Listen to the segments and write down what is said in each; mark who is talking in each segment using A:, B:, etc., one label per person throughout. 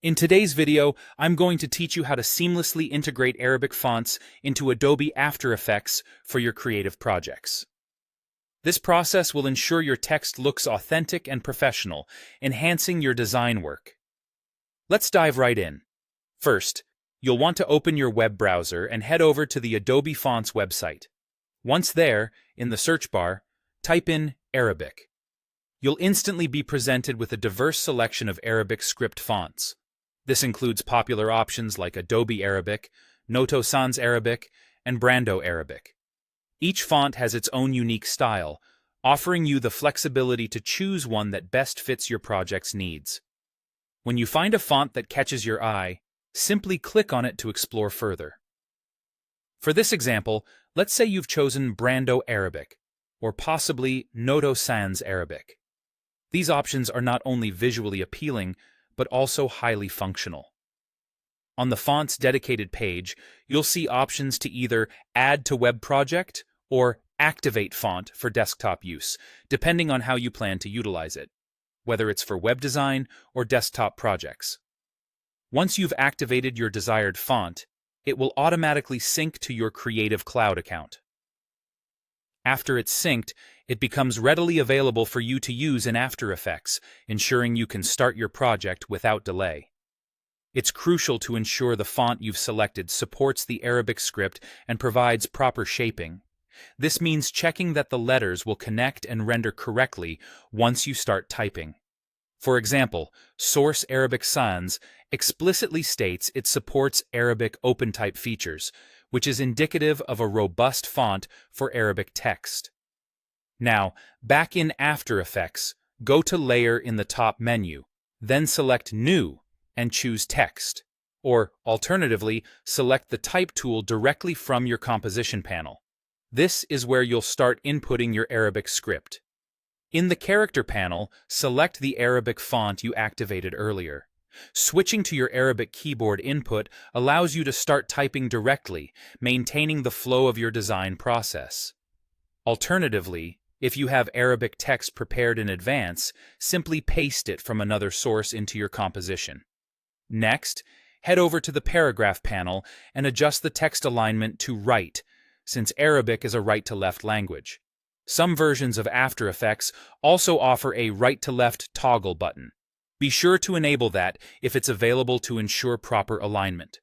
A: In today's video, I'm going to teach you how to seamlessly integrate Arabic fonts into Adobe After Effects for your creative projects. This process will ensure your text looks authentic and professional, enhancing your design work. Let's dive right in. First, you'll want to open your web browser and head over to the Adobe Fonts website. Once there, in the search bar, type in Arabic. You'll instantly be presented with a diverse selection of Arabic script fonts. This includes popular options like Adobe Arabic, Noto Sans Arabic, and Brando Arabic. Each font has its own unique style, offering you the flexibility to choose one that best fits your project's needs. When you find a font that catches your eye, simply click on it to explore further. For this example, let's say you've chosen Brando Arabic, or possibly Noto Sans Arabic. These options are not only visually appealing, but also highly functional. On the font's dedicated page, you'll see options to either add to web project or activate font for desktop use, depending on how you plan to utilize it, whether it's for web design or desktop projects. Once you've activated your desired font, it will automatically sync to your Creative Cloud account. After it's synced, it becomes readily available for you to use in After Effects, ensuring you can start your project without delay. It's crucial to ensure the font you've selected supports the Arabic script and provides proper shaping. This means checking that the letters will connect and render correctly once you start typing. For example, Source Arabic Sans explicitly states it supports Arabic OpenType features, which is indicative of a robust font for Arabic text. Now, back in After Effects, go to Layer in the top menu, then select New and choose Text, or alternatively, select the Type tool directly from your composition panel. This is where you'll start inputting your Arabic script. In the Character panel, select the Arabic font you activated earlier. Switching to your Arabic keyboard input allows you to start typing directly, maintaining the flow of your design process. Alternatively, if you have Arabic text prepared in advance, simply paste it from another source into your composition. Next, head over to the Paragraph panel and adjust the text alignment to right, since Arabic is a right-to-left language. Some versions of After Effects also offer a right-to-left toggle button. Be sure to enable that if it's available to ensure proper alignment.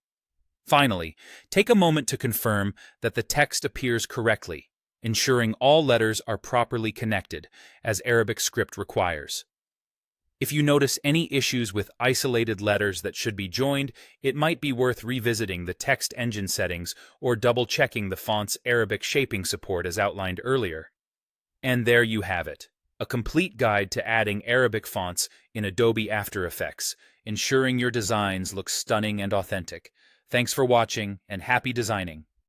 A: Finally, take a moment to confirm that the text appears correctly, ensuring all letters are properly connected, as Arabic script requires. If you notice any issues with isolated letters that should be joined, it might be worth revisiting the text engine settings or double-checking the font's Arabic shaping support as outlined earlier. And there you have it. A complete guide to adding Arabic fonts in Adobe After Effects, ensuring your designs look stunning and authentic. Thanks for watching, and happy designing!